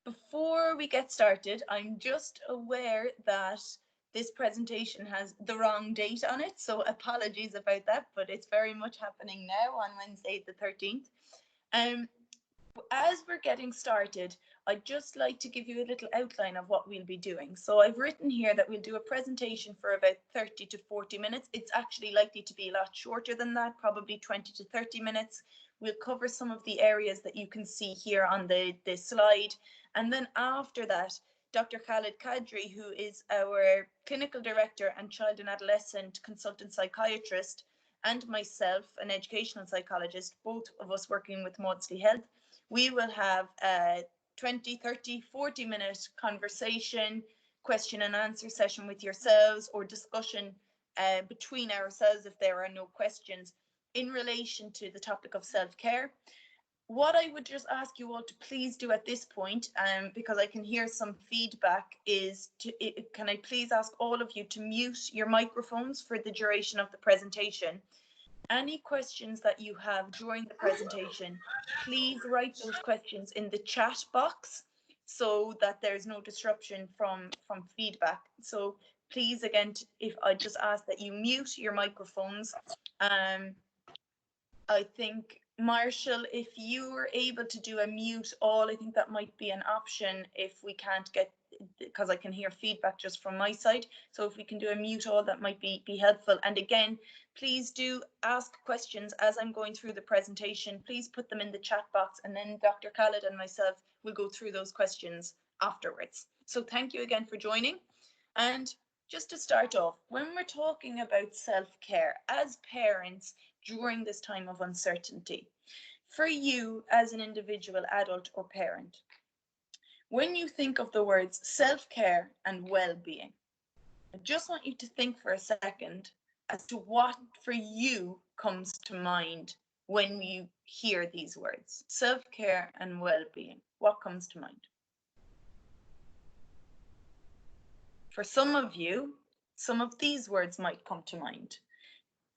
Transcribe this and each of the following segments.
Before we get started, I'm just aware that this presentation has the wrong date on it, so apologies about that, but it's very much happening now on Wednesday the 13th. As we're getting started, I'd just like to give you a little outline of what we'll be doing. So I've written here that we'll do a presentation for about 30 to 40 minutes. It's actually likely to be a lot shorter than that, probably 20 to 30 minutes. We'll cover some of the areas that you can see here on the slide. And then after that, Dr. Khalid Kadri, who is our clinical director and child and adolescent consultant psychiatrist, and myself, an educational psychologist, both of us working with Maudsley Health, we will have a 20, 30, 40-minute conversation, question and answer session with yourselves, or discussion between ourselves if there are no questions in relation to the topic of self-care. What I would just ask you all to please do at this point, because I can hear some feedback, is can I please ask all of you to mute your microphones for the duration of the presentation. Any questions that you have during the presentation, please write those questions in the chat box so that there's no disruption from feedback. So please, again, if I just ask that you mute your microphones. I think, Marshall, if you were able to do a mute all, I think that might be an option if we can't get, because I can hear feedback just from my side. So if we can do a mute all, that might be helpful. And again, please do ask questions as I'm going through the presentation. Please put them in the chat box, and then Dr. Khalid and myself will go through those questions afterwards. So thank you again for joining. And just to start off, when we're talking about self-care as parents during this time of uncertainty, for you as an individual adult or parent, when you think of the words self-care and well-being, I just want you to think for a second as to what for you comes to mind when you hear these words, self-care and well-being. What comes to mind? For some of you, some of these words might come to mind.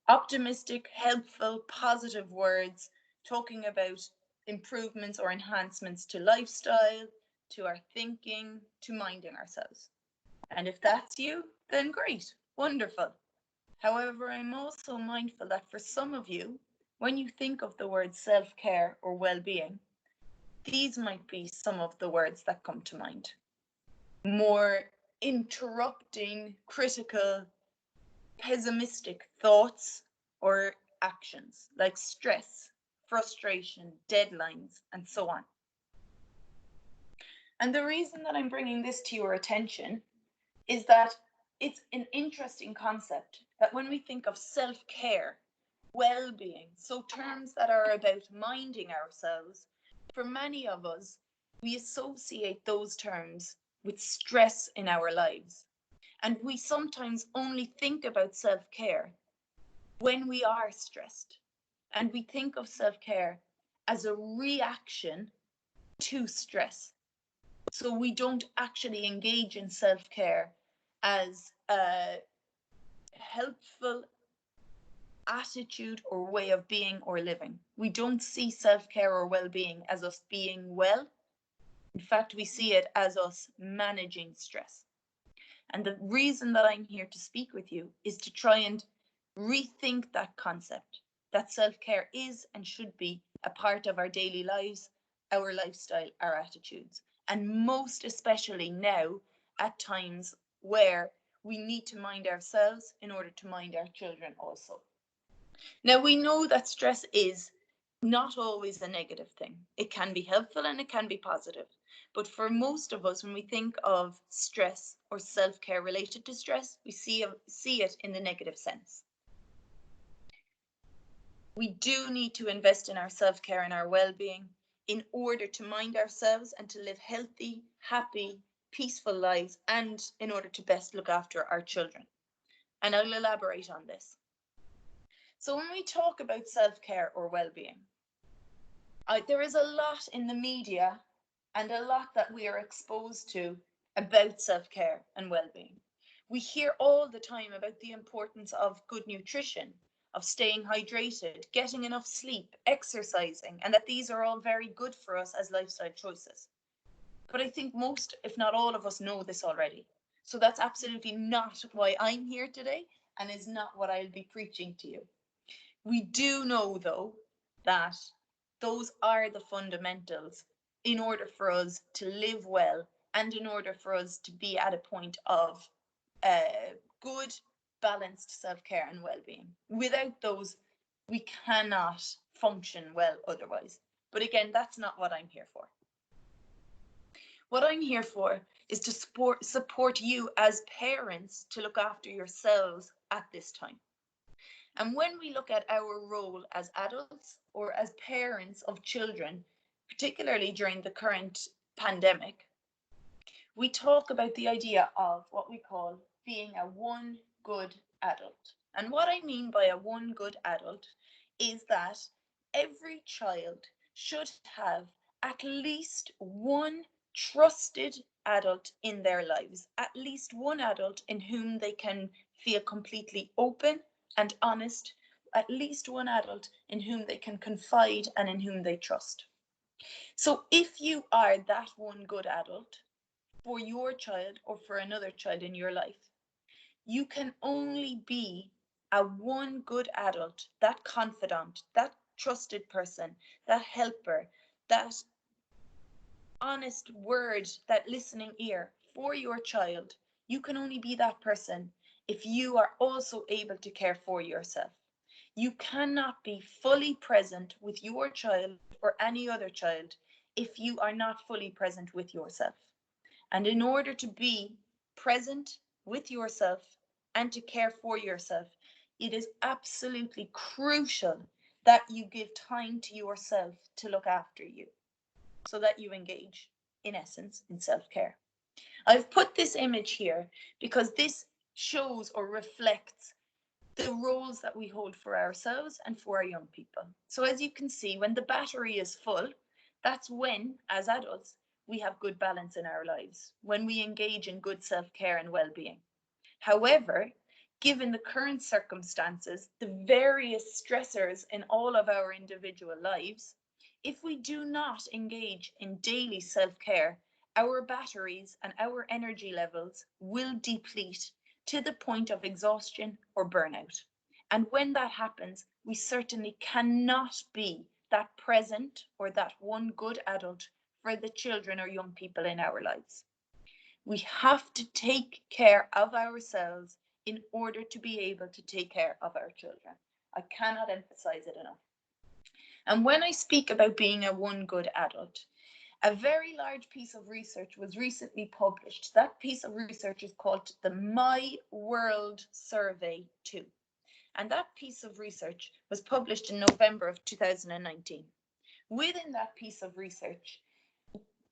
Optimistic, helpful, positive words talking about improvements or enhancements to lifestyle, to our thinking, to minding ourselves. And if that's you, then great, wonderful. However, I'm also mindful that for some of you, when you think of the word self-care or well-being, these might be some of the words that come to mind. More interrupting, critical, pessimistic thoughts or actions like stress, frustration, deadlines, and so on. And the reason that I'm bringing this to your attention is that it's an interesting concept that when we think of self-care, well-being, so terms that are about minding ourselves, for many of us, we associate those terms with stress in our lives. And we sometimes only think about self-care when we are stressed. And we think of self-care as a reaction to stress. So we don't actually engage in self-care as a helpful attitude or way of being or living. We don't see self-care or well-being as us being well. In fact, we see it as us managing stress. And the reason that I'm here to speak with you is to try and rethink that concept, that self-care is and should be a part of our daily lives, our lifestyle, our attitudes, and most especially now at times where we need to mind ourselves in order to mind our children also. Now, we know that stress is not always a negative thing. It can be helpful and it can be positive. But for most of us, when we think of stress or self-care related to stress, we see it in the negative sense. We do need to invest in our self-care and our well-being in order to mind ourselves and to live healthy, happy, peaceful lives, and in order to best look after our children. And I'll elaborate on this. So when we talk about self-care or well-being, there is a lot in the media and a lot that we are exposed to about self-care and well-being. We hear all the time about the importance of good nutrition, of staying hydrated, getting enough sleep, exercising, and that these are all very good for us as lifestyle choices. But I think most, if not all of us, know this already. So that's absolutely not why I'm here today and is not what I'll be preaching to you. We do know, though, that those are the fundamentals in order for us to live well and in order for us to be at a point of good, balanced self care and well being. Without those, we cannot function well otherwise. But again, that's not what I'm here for. What I'm here for is to support you as parents to look after yourselves at this time. And when we look at our role as adults or as parents of children, particularly during the current pandemic, we talk about the idea of what we call being a one good adult. And what I mean by a one good adult is that every child should have at least one trusted adult in their lives, at least one adult in whom they can feel completely open and honest, at least one adult in whom they can confide and in whom they trust. So if you are that one good adult, for your child or for another child in your life, you can only be a one good adult, that confidant, that trusted person, that helper, that honest word, that listening ear for your child. You can only be that person if you are also able to care for yourself. You cannot be fully present with your child or any other child if you are not fully present with yourself. And in order to be present with yourself and to care for yourself, it is absolutely crucial that you give time to yourself to look after you so that you engage, in essence, in self care. I've put this image here because this shows or reflects the roles that we hold for ourselves and for our young people. So as you can see, when the battery is full, that's when, as adults, we have good balance in our lives, when we engage in good self-care and well-being. However, given the current circumstances, the various stressors in all of our individual lives, if we do not engage in daily self-care, our batteries and our energy levels will deplete to the point of exhaustion or burnout. And when that happens, we certainly cannot be that present or that one good adult for the children or young people in our lives. We have to take care of ourselves in order to be able to take care of our children. I cannot emphasize it enough. And when I speak about being a one good adult, a very large piece of research was recently published. That piece of research is called the My World Survey 2. And that piece of research was published in November of 2019. Within that piece of research,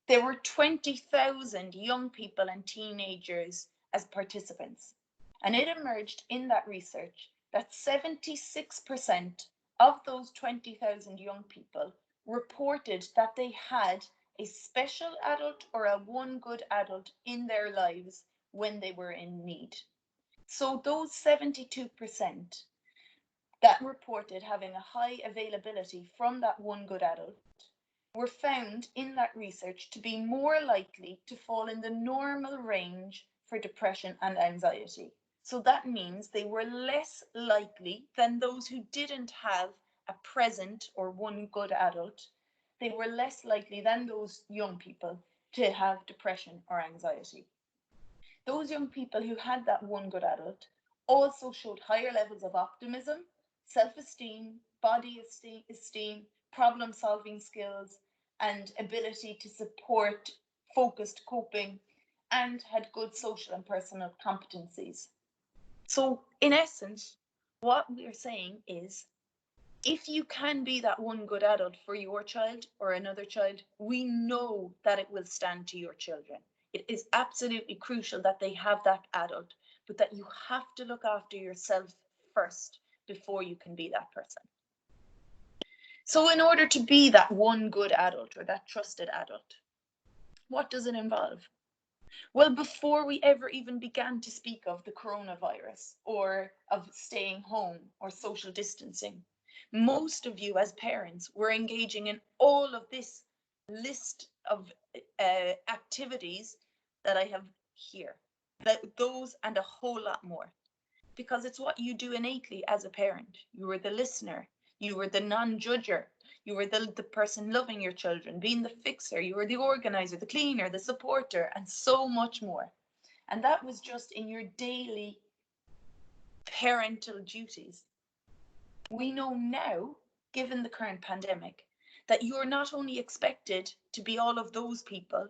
there were 20,000 young people and teenagers as participants. And it emerged in that research that 76% of those 20,000 young people reported that they had a special adult or a one good adult in their lives when they were in need. So those 72% that reported having a high availability from that one good adult were found in that research to be more likely to fall in the normal range for depression and anxiety. So that means they were less likely than those who didn't have a present or one good adult. They were less likely than those young people to have depression or anxiety. Those young people who had that one good adult also showed higher levels of optimism, self-esteem, body esteem, problem-solving skills, and ability to support focused coping, and had good social and personal competencies. So, in essence, what we're saying is if you can be that one good adult for your child or another child, we know that it will stand to your children. It is absolutely crucial that they have that adult, but that you have to look after yourself first before you can be that person. So in order to be that one good adult or that trusted adult, what does it involve? Well, before we ever even began to speak of the coronavirus or of staying home or social distancing, most of you as parents were engaging in all of this list of activities that I have here. Those and a whole lot more. Because it's what you do innately as a parent. You were the listener, you were the non-judger, you were the person loving your children, being the fixer, you were the organizer, the cleaner, the supporter, and so much more. And that was just in your daily parental duties. We know now, given the current pandemic, that you're not only expected to be all of those people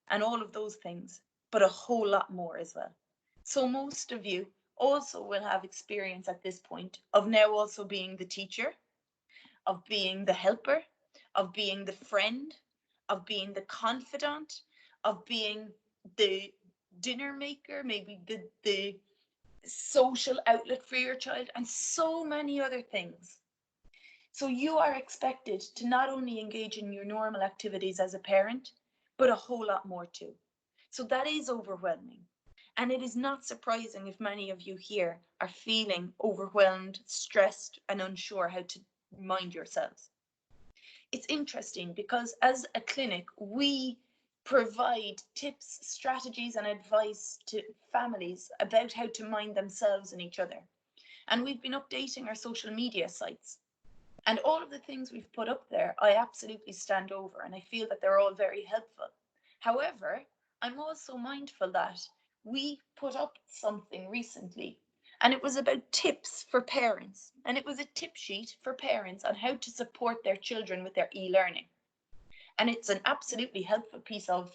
and all of those things, but a whole lot more as well. So most of you also will have experience at this point of now also being the teacher, of being the helper, of being the friend, of being the confidant, of being the dinner maker, maybe the social outlet for your child, and so many other things. So you are expected to not only engage in your normal activities as a parent, but a whole lot more too. So that is overwhelming. And it is not surprising if many of you here are feeling overwhelmed, stressed, and unsure how to mind yourselves. It's interesting because as a clinic, we provide tips, strategies, and advice to families about how to mind themselves and each other. And we've been updating our social media sites. And all of the things we've put up there, I absolutely stand over, and I feel that they're all very helpful. However, I'm also mindful that we put up something recently, and it was about tips for parents. And it was a tip sheet for parents on how to support their children with their e-learning. And it's an absolutely helpful piece of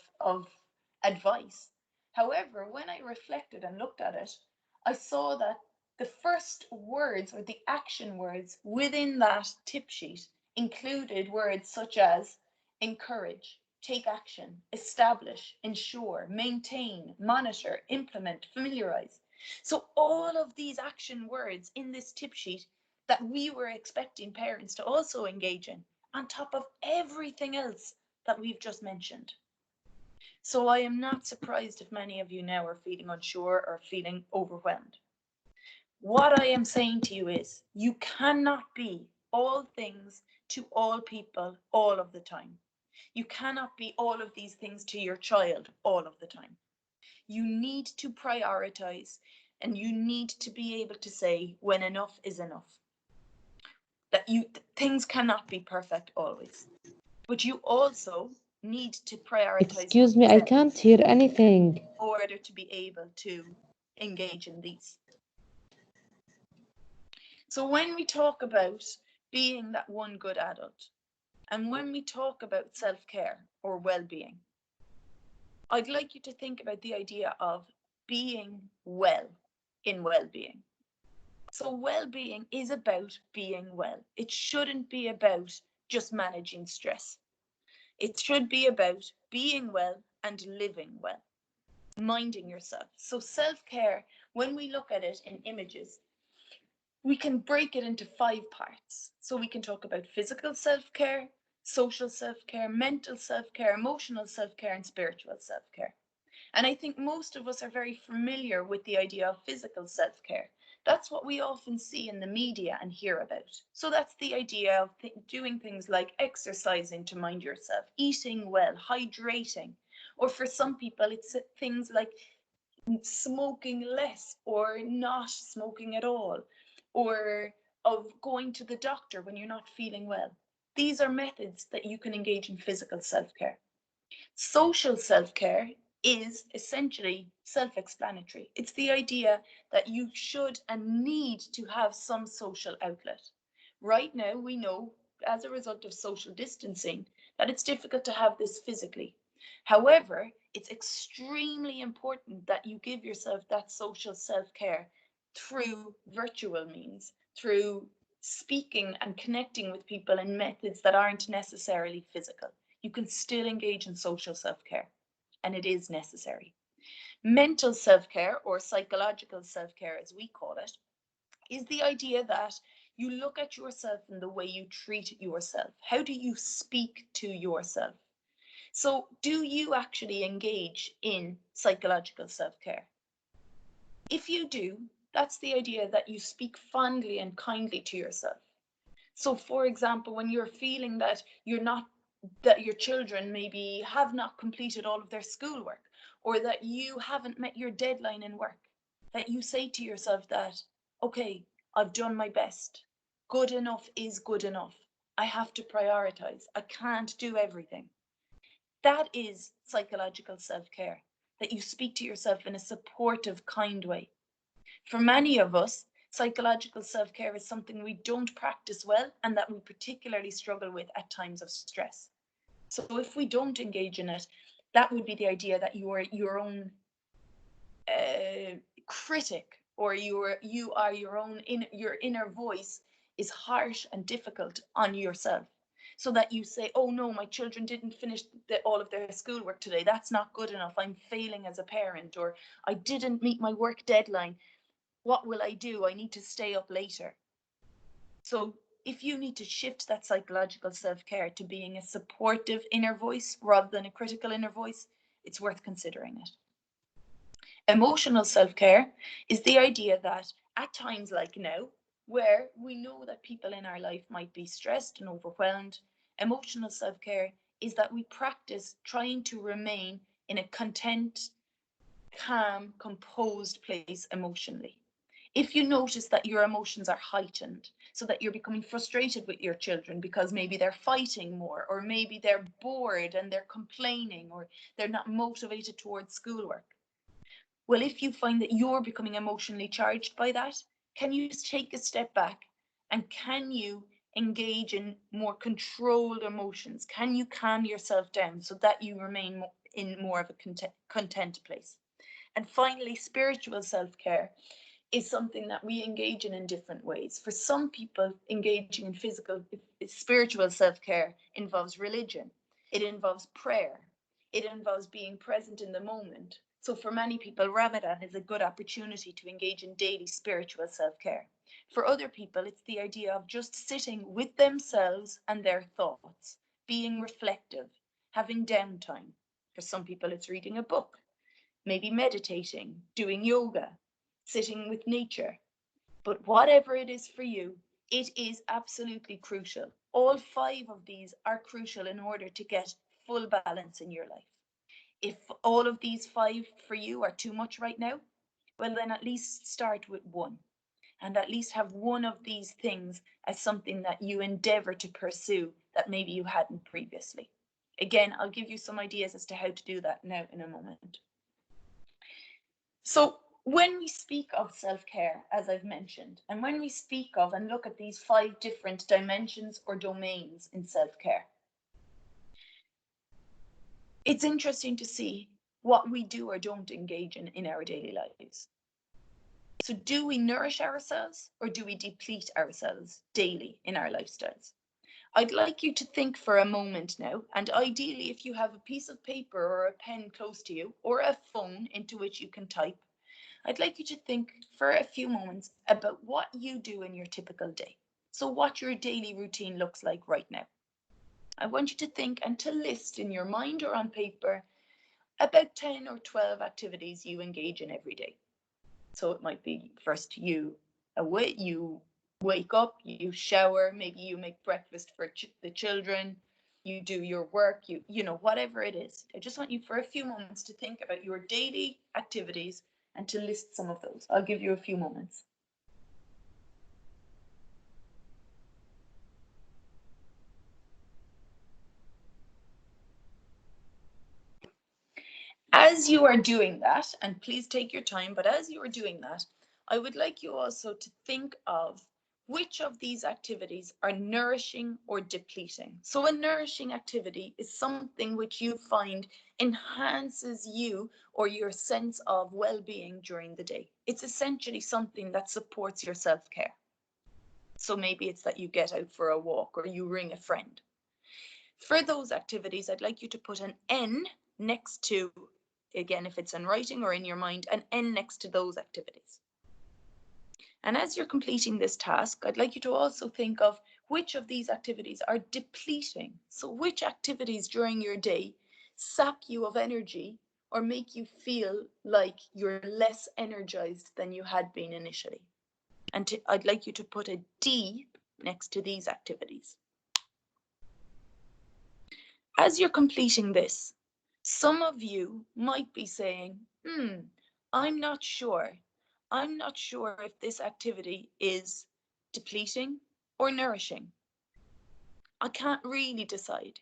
advice. However, when I reflected and looked at it, I saw that the first words or the action words within that tip sheet included words such as encourage, take action, establish, ensure, maintain, monitor, implement, familiarize. So all of these action words in this tip sheet that we were expecting parents to also engage in, on top of everything else that we've just mentioned. So I am not surprised if many of you now are feeling unsure or feeling overwhelmed. What I am saying to you is you cannot be all things to all people all of the time. You cannot be all of these things to your child all of the time. You need to prioritize, and you need to be able to say when enough is enough. That things cannot be perfect always, but you also need to prioritize Excuse me, I yourself can't hear anything. in order to be able to engage in these. So when we talk about being that one good adult, and when we talk about self-care or well-being, I'd like you to think about the idea of being well in well-being. So well-being is about being well. It shouldn't be about just managing stress. It should be about being well and living well, minding yourself. So self-care, when we look at it in images, we can break it into 5 parts. So we can talk about physical self-care, social self-care, mental self-care, emotional self-care, and spiritual self-care. And I think most of us are very familiar with the idea of physical self-care. That's what we often see in the media and hear about. So that's the idea of doing things like exercising to mind yourself, eating well, hydrating. Or for some people, it's things like smoking less or not smoking at all, or of going to the doctor when you're not feeling well. These are methods that you can engage in physical self-care. Social self-care is essentially self-explanatory. It's the idea that you should and need to have some social outlet. Right now, we know as a result of social distancing that it's difficult to have this physically. However, it's extremely important that you give yourself that social self-care through virtual means, through speaking and connecting with people in methods that aren't necessarily physical. You can still engage in social self-care, and it is necessary. Mental self-care, or psychological self-care as we call it, is the idea that you look at yourself in the way you treat yourself. How do you speak to yourself? So do you actually engage in psychological self-care? If you do, that's the idea that you speak fondly and kindly to yourself. So for example, when you're feeling that you're not that your children maybe have not completed all of their schoolwork, or that you haven't met your deadline in work, that you say to yourself that, okay, I've done my best. Good enough is good enough. I have to prioritize. I can't do everything. That is psychological self-care, that you speak to yourself in a supportive, kind way. For many of us, psychological self-care is something we don't practice well and that we particularly struggle with at times of stress. So if we don't engage in it, that would be the idea that you are your own critic, or you are your own your inner voice is harsh and difficult on yourself. So that you say, oh no, my children didn't finish all of their schoolwork today. That's not good enough. I'm failing as a parent, or I didn't meet my work deadline. What will I do? I need to stay up later. So if you need to shift that psychological self-care to being a supportive inner voice rather than a critical inner voice, it's worth considering it. Emotional self-care is the idea that at times like now, where we know that people in our life might be stressed and overwhelmed, emotional self-care is that we practice trying to remain in a content, calm, composed place emotionally. If you notice that your emotions are heightened, so that you're becoming frustrated with your children because maybe they're fighting more, or maybe they're bored and they're complaining, or they're not motivated towards schoolwork. Well, if you find that you're becoming emotionally charged by that, can you just take a step back, and can you engage in more controlled emotions? Can you calm yourself down so that you remain in more of a content place? And finally, spiritual self-care is something that we engage in different ways. For some people, engaging in spiritual self-care involves religion. It involves prayer. It involves being present in the moment. So for many people, Ramadan is a good opportunity to engage in daily spiritual self-care. For other people, it's the idea of just sitting with themselves and their thoughts, being reflective, having downtime. For some people, it's reading a book, maybe meditating, doing yoga, sitting with nature. But whatever it is for you, it is absolutely crucial. All 5 of these are crucial in order to get full balance in your life. If all of these 5 for you are too much right now, well, then at least start with one, and at least have one of these things as something that you endeavor to pursue that maybe you hadn't previously. Again, I'll give you some ideas as to how to do that now in a moment. So when we speak of self-care, as I've mentioned, and when we speak of and look at these 5 different dimensions or domains in self-care, it's interesting to see what we do or don't engage in our daily lives. So do we nourish ourselves, or do we deplete ourselves daily in our lifestyles? I'd like you to think for a moment now, and ideally if you have a piece of paper or a pen close to you, or a phone into which you can type, I'd like you to think for a few moments about what you do in your typical day. So what your daily routine looks like right now. I want you to think and to list in your mind or on paper about 10 or 12 activities you engage in every day. So it might be first you wake up, you shower, maybe you make breakfast for the children, you do your work, you know, whatever it is. I just want you for a few moments to think about your daily activities and to list some of those. I'll give you a few moments. As you are doing that, and please take your time, but as you are doing that, I would like you also to think of which of these activities are nourishing or depleting. So a nourishing activity is something which you find enhances you or your sense of well-being during the day. It's essentially something that supports your self-care. So maybe it's that you get out for a walk or you ring a friend. For those activities, I'd like you to put an N next to, again, if it's in writing or in your mind, an N next to those activities. And as you're completing this task, I'd like you to also think of which of these activities are depleting. So which activities during your day sap you of energy or make you feel like you're less energized than you had been initially. And I'd like you to put a D next to these activities. As you're completing this, some of you might be saying, I'm not sure. I'm not sure if this activity is depleting or nourishing. I can't really decide.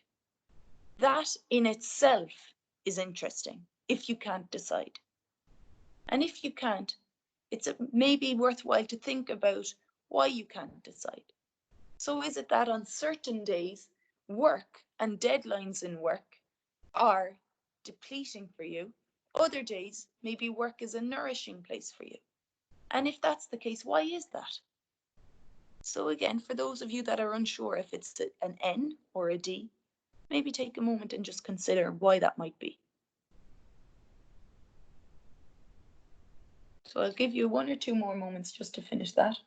That in itself is interesting if you can't decide. And if you can't, it's maybe worthwhile to think about why you can't decide. So is it that on certain days, work and deadlines in work are depleting for you? Other days, maybe work is a nourishing place for you. And if that's the case, why is that? So again, for those of you that are unsure if it's an N or a D, maybe take a moment and just consider why that might be. So I'll give you 1 or 2 more moments just to finish that.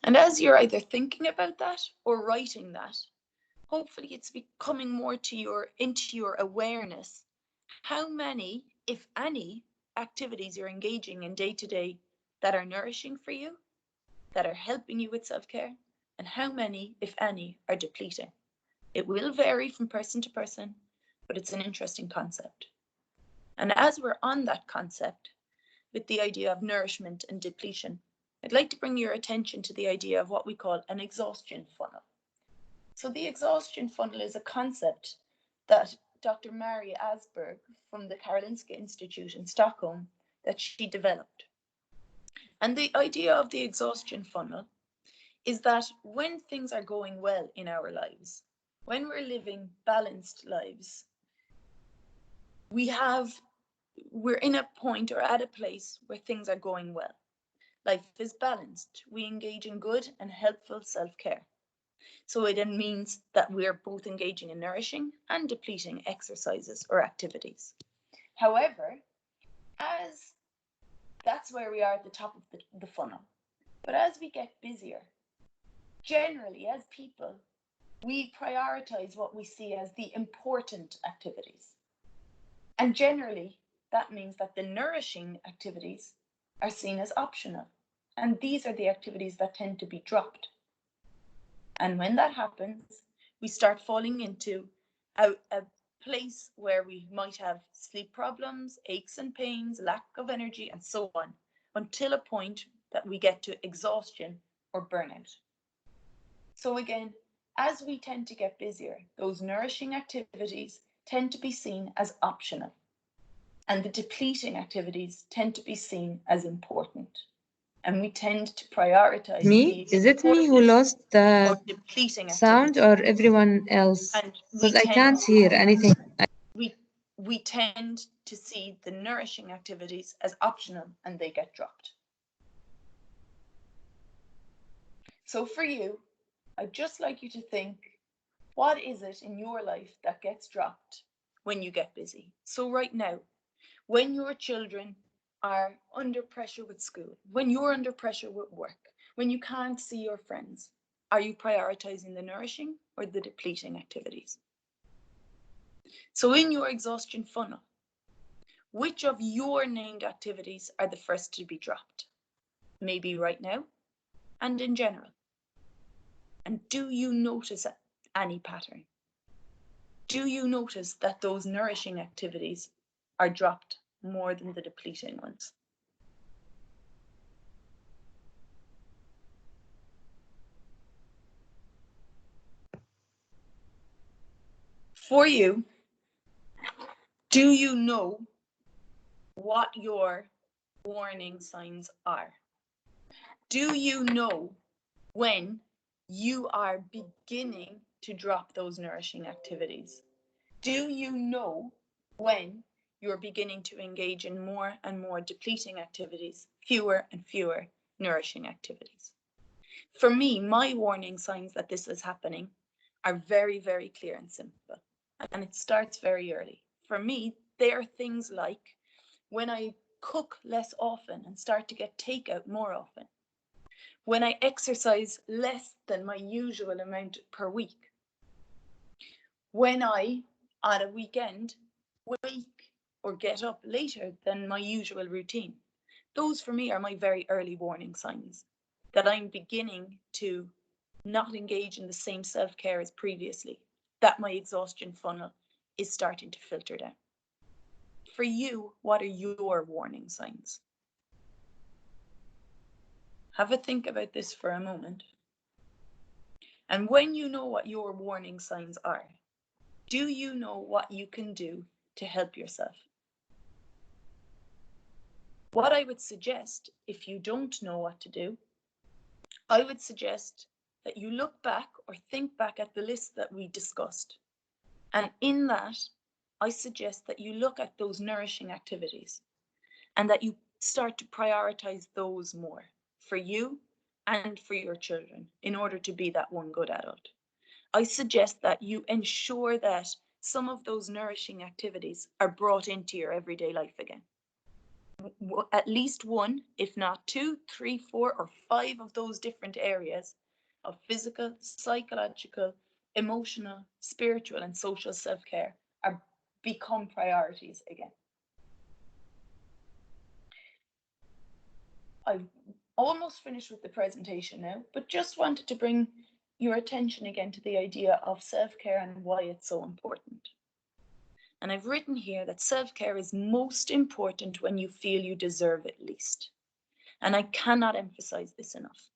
And as you're either thinking about that or writing that, hopefully it's becoming more into your awareness how many, if any, activities you're engaging in day to day that are nourishing for you, that are helping you with self-care, and how many, if any, are depleting. It will vary from person to person, but it's an interesting concept. And as we're on that concept, with the idea of nourishment and depletion, I'd like to bring your attention to the idea of what we call an exhaustion funnel. So the exhaustion funnel is a concept that Dr. Mary Asberg from the Karolinska Institute in Stockholm that she developed. And the idea of the exhaustion funnel is that when things are going well in our lives, when we're living balanced lives, we're in a point or at a place where things are going well. Life is balanced. We engage in good and helpful self-care. So it means that we're both engaging in nourishing and depleting exercises or activities. However, as that's where we are at the top of the funnel. But as we get busier, generally as people, we prioritize what we see as the important activities. And generally, that means that the nourishing activities are seen as optional. And these are the activities that tend to be dropped. And when that happens, we start falling into a place where we might have sleep problems, aches and pains, lack of energy, and so on, until a point that we get to exhaustion or burnout. So again, as we tend to get busier, those nourishing activities tend to be seen as optional, and the depleting activities tend to be seen as important. And we tend to prioritize Me? Is it me who lost the depleting sound or everyone else? Because I can't hear anything. We tend to see the nourishing activities as optional and they get dropped. So for you, I'd just like you to think, what is it in your life that gets dropped when you get busy? So right now, when your children are under pressure with school, when you're under pressure with work, when you can't see your friends, are you prioritizing the nourishing or the depleting activities? So in your exhaustion funnel, which of your named activities are the first to be dropped? Maybe right now and in general. And do you notice any pattern? Do you notice that those nourishing activities are dropped more than the depleting ones? For you, do you know what your warning signs are? Do you know when you are beginning to drop those nourishing activities? Do you know when you're beginning to engage in more and more depleting activities, fewer and fewer nourishing activities? For me, my warning signs that this is happening are very, very clear and simple. And it starts very early. For me, they are things like when I cook less often and start to get takeout more often, when I exercise less than my usual amount per week, when I, at a weekend, wake or get up later than my usual routine. Those for me are my very early warning signs that I'm beginning to not engage in the same self-care as previously, that my exhaustion funnel is starting to filter down. For you, what are your warning signs? Have a think about this for a moment. And when you know what your warning signs are, do you know what you can do to help yourself? What I would suggest, if you don't know what to do, I would suggest that you look back or think back at the list that we discussed. And in that, I suggest that you look at those nourishing activities and that you start to prioritize those more for you and for your children in order to be that one good adult. I suggest that you ensure that some of those nourishing activities are brought into your everyday life again. At least one, if not 2, 3, 4, or 5 of those different areas of physical, psychological, emotional, spiritual, and social self-care are become priorities again. I've almost finished with the presentation now, but just wanted to bring your attention again to the idea of self-care and why it's so important. And I've written here that self-care is most important when you feel you deserve it least. And I cannot emphasize this enough.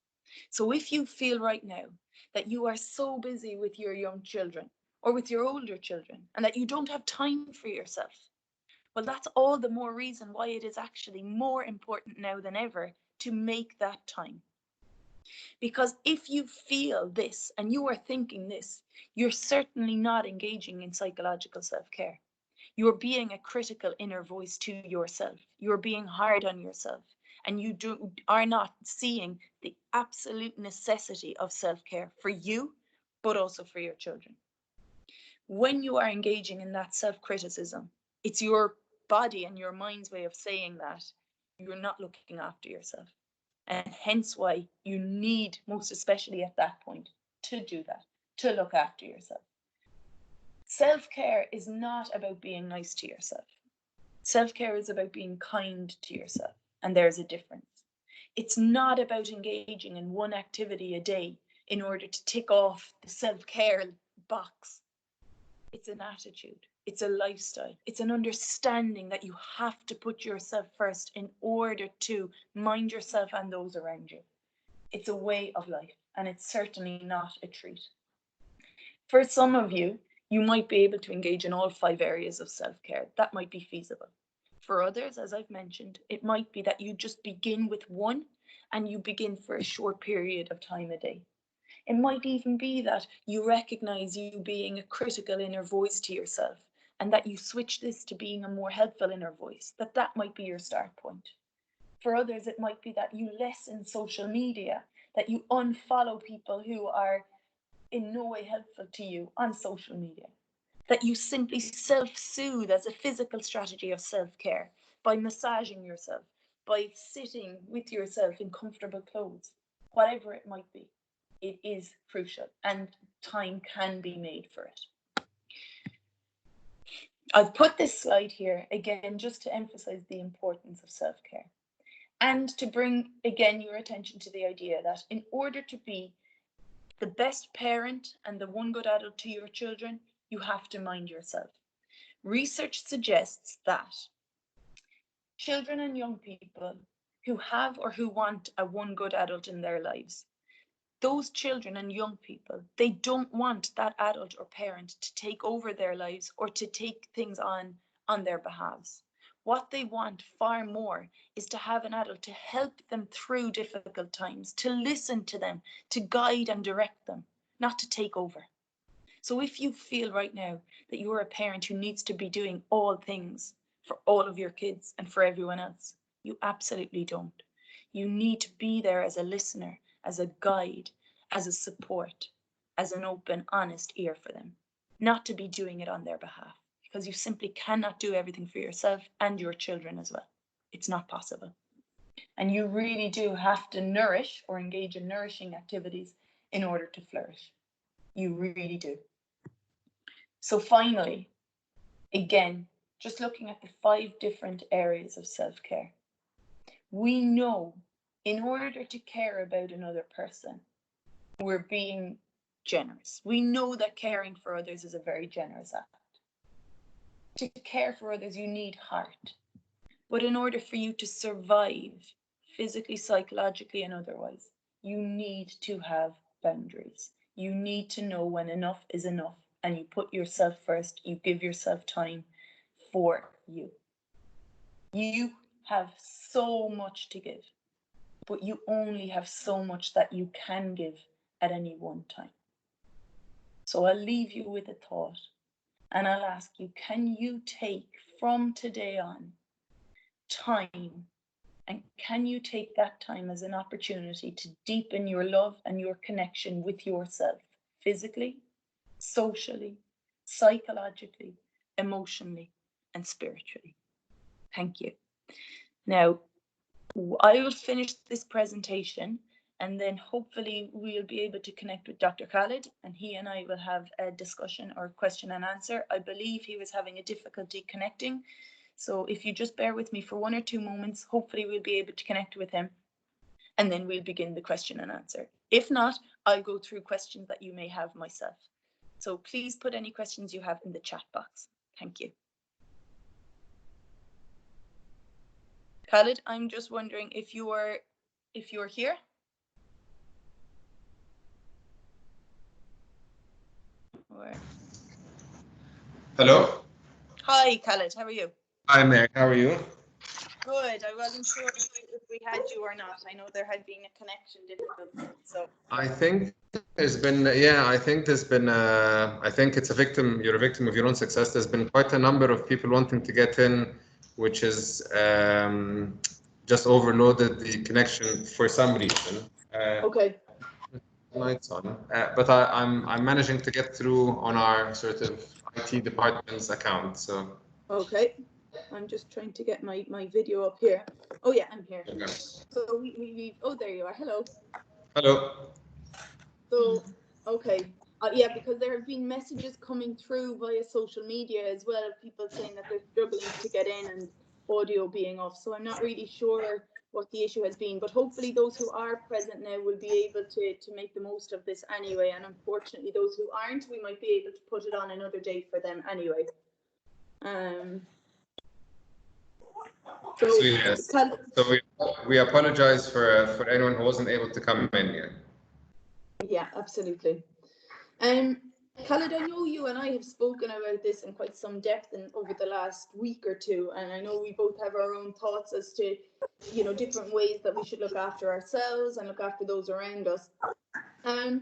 So if you feel right now that you are so busy with your young children or with your older children and that you don't have time for yourself, well, that's all the more reason why it is actually more important now than ever to make that time. Because if you feel this and you are thinking this, you're certainly not engaging in psychological self-care. You're being a critical inner voice to yourself. You're being hard on yourself, and you are not seeing the absolute necessity of self-care for you, but also for your children. When you are engaging in that self-criticism, it's your body and your mind's way of saying that you're not looking after yourself. And hence why you need, most especially at that point, to do that, to look after yourself. Self-care is not about being nice to yourself. Self-care is about being kind to yourself, and there's a difference. It's not about engaging in one activity a day in order to tick off the self-care box. It's an attitude, it's a lifestyle, it's an understanding that you have to put yourself first in order to mind yourself and those around you. It's a way of life, and it's certainly not a treat. For some of you, you might be able to engage in all 5 areas of self-care. That might be feasible. For others, as I've mentioned, it might be that you just begin with one and you begin for a short period of time a day. It might even be that you recognize you being a critical inner voice to yourself and that you switch this to being a more helpful inner voice, that might be your start point. For others, it might be that you lessen social media, that you unfollow people who are in no way helpful to you on social media, that you simply self-soothe as a physical strategy of self-care by massaging yourself, by sitting with yourself in comfortable clothes, whatever it might be. It is crucial and time can be made for it. I've put this slide here again just to emphasize the importance of self-care and to bring again your attention to the idea that in order to be the best parent and the one good adult to your children, you have to mind yourself. Research suggests that children and young people who have or who want a one good adult in their lives, those children and young people, they don't want that adult or parent to take over their lives or to take things on their behalves. What they want far more is to have an adult to help them through difficult times, to listen to them, to guide and direct them, not to take over. So if you feel right now that you're a parent who needs to be doing all things for all of your kids and for everyone else, you absolutely don't. You need to be there as a listener, as a guide, as a support, as an open, honest ear for them, not to be doing it on their behalf. Because you simply cannot do everything for yourself and your children as well. It's not possible. And you really do have to nourish or engage in nourishing activities in order to flourish. You really do. So finally, again, just looking at the 5 different areas of self-care, we know in order to care about another person, we're being generous. We know that caring for others is a very generous act. To care for others, you need heart. But in order for you to survive physically, psychologically, and otherwise, you need to have boundaries. You need to know when enough is enough, and you put yourself first. You give yourself time for you. You have so much to give, but you only have so much that you can give at any one time. So I'll leave you with a thought, and I'll ask you, can you take from today on time, and can you take that time as an opportunity to deepen your love and your connection with yourself, physically, socially, psychologically, emotionally, and spiritually? Thank you. Now, I will finish this presentation, and then hopefully we'll be able to connect with Dr. Khalid, and he and I will have a discussion or question and answer. I believe he was having a difficulty connecting. So if you just bear with me for 1 or 2 moments, hopefully we'll be able to connect with him, and then we'll begin the question and answer. If not, I'll go through questions that you may have myself. So please put any questions you have in the chat box. Thank you. Khalid, I'm just wondering if you're here. Or... Hello. Hi, Khalid. How are you? Hi, Mary. How are you? Good. I wasn't sure if we had you or not. I know there had been a connection difficulty. So I think there's been, I think there's been, I think it's a victim, you're a victim of your own success. There's been quite a number of people wanting to get in, which is just overloaded the connection for some reason. okay. Lights on, but I'm managing to get through on our sort of IT department's account. So okay, I'm just trying to get my video up here. Oh yeah, I'm here. okay. So we oh, there you are. Hello. Hello. So okay, yeah, because there have been messages coming through via social media as well of people saying that they're struggling to get in and audio being off. So I'm not really sure what the issue has been, but hopefully those who are present now will be able to make the most of this anyway. And unfortunately, those who aren't, we might be able to put it on another day for them anyway. So yes. So we apologize for anyone who wasn't able to come in yet. Yeah, absolutely. Khalid, I know you and I have spoken about this in quite some depth over the last week or two, and I know we both have our own thoughts as to, you know, different ways that we should look after ourselves and look after those around us. I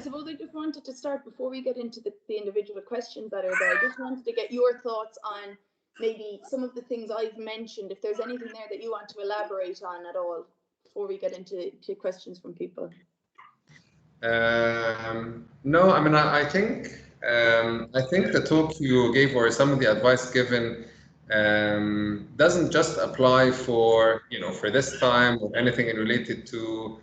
suppose I just wanted to start, before we get into the individual questions that are there, I just wanted to get your thoughts on maybe some of the things I've mentioned, if there's anything there that you want to elaborate on at all before we get into questions from people. No, I mean, I think the talk you gave, or some of the advice given, doesn't just apply for, you know, for this time or anything related to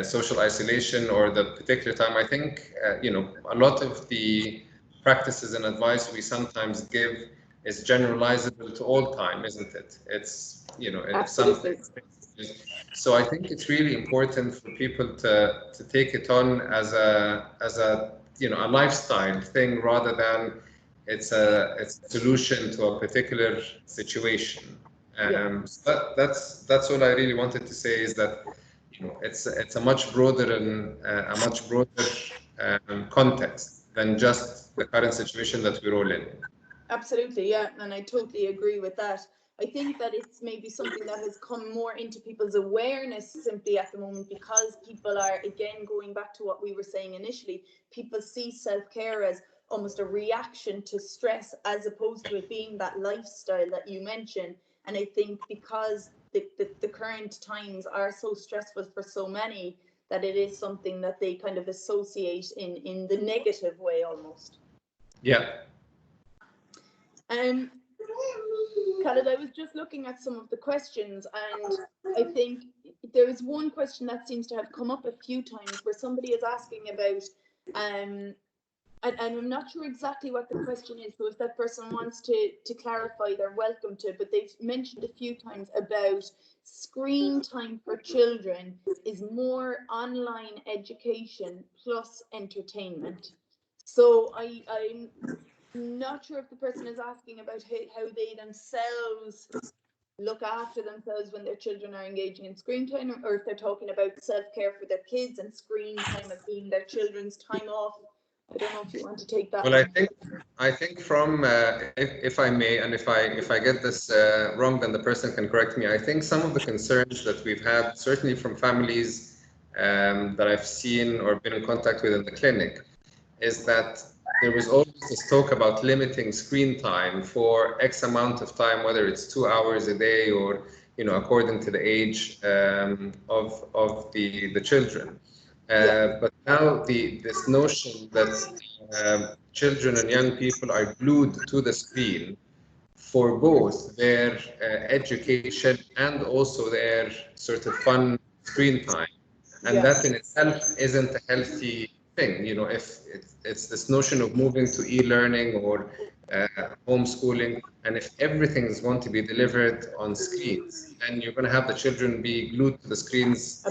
social isolation or the particular time. I think, you know, a lot of the practices and advice we sometimes give is generalizable to all time, isn't it? It's, you know, it's something. So I think it's really important for people to take it on as a you know, a lifestyle thing, rather than it's a solution to a particular situation. So that's what I really wanted to say, is that, you know, it's a much broader and context than just the current situation that we're all in. Absolutely, yeah, and I totally agree with that. I think that it's maybe something that has come more into people's awareness simply at the moment, because people are, again, going back to what we were saying initially, people see self-care as almost a reaction to stress, as opposed to it being that lifestyle that you mentioned. And I think because the current times are so stressful for so many, that it is something that they kind of associate in the negative way almost. Yeah. Khalid, I was just looking at some of the questions, and I think there is one question that seems to have come up a few times, where somebody is asking about And I'm not sure exactly what the question is, so if that person wants to clarify, they're welcome to, but they've mentioned a few times about screen time for children is more online education plus entertainment. So I'm not sure if the person is asking about how they themselves look after themselves when their children are engaging in screen time, or if they're talking about self-care for their kids and screen time as being their children's time off. I don't know if you want to take that. Well, I think from if I may, and if I get this wrong, then the person can correct me. I think some of the concerns that we've had, certainly from families that I've seen or been in contact with in the clinic, is that there was always this talk about limiting screen time for X amount of time, whether it's 2 hours a day or, you know, according to the age of the children. But now this notion that children and young people are glued to the screen for both their education and also their sort of fun screen time. And that in itself isn't a healthy thing. You know, if it's this notion of moving to e-learning or homeschooling, and if everything is going to be delivered on screens, then you're going to have the children be glued to the screens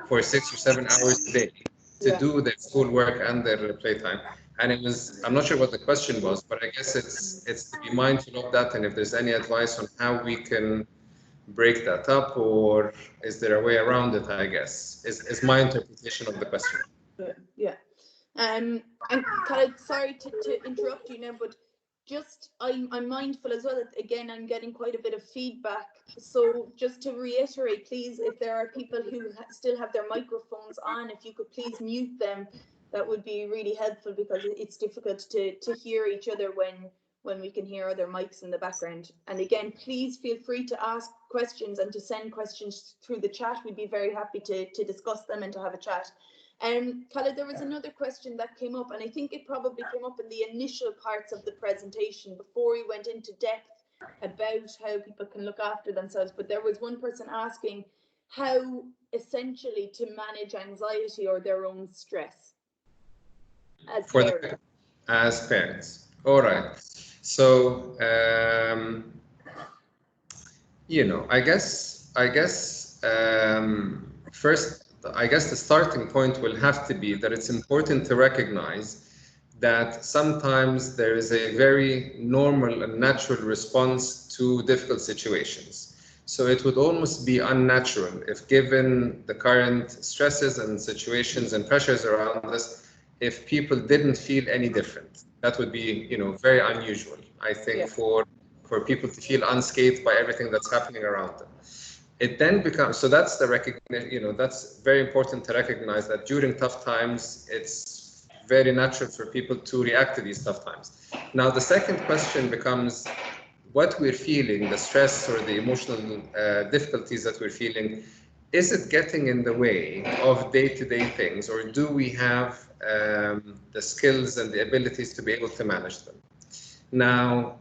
for 6 or 7 hours a day to do their schoolwork and their playtime. And it was, I'm not sure what the question was, but I guess it's to be mindful of that, and if there's any advice on how we can break that up, or is there a way around it, I guess, is my interpretation of the question. Yeah. And Khaled, sorry to interrupt you now, but just I'm mindful as well that, again, I'm getting quite a bit of feedback. So just to reiterate, please, if there are people who still have their microphones on, if you could please mute them, that would be really helpful, because it's difficult to hear each other when we can hear other mics in the background. And again, please feel free to ask questions and to send questions through the chat. We'd be very happy to discuss them and to have a chat. Khaled, there was another question that came up, and I think it probably came up in the initial parts of the presentation before we went into depth about how people can look after themselves. But there was one person asking how essentially to manage anxiety or their own stress as parents. As parents. All right. So, you know, I guess first, I guess the starting point will have to be that it's important to recognize that sometimes there is a very normal and natural response to difficult situations. So it would almost be unnatural if, given the current stresses and situations and pressures around us, if people didn't feel any different. That would be, you know, very unusual, I think, for people to feel unscathed by everything that's happening around them. It then becomes, so that's the recognition, you know, that's very important to recognize that during tough times, it's very natural for people to react to these tough times. Now, the second question becomes what we're feeling, the stress or the emotional difficulties that we're feeling, is it getting in the way of day-to-day things, or do we have the skills and the abilities to be able to manage them? Now,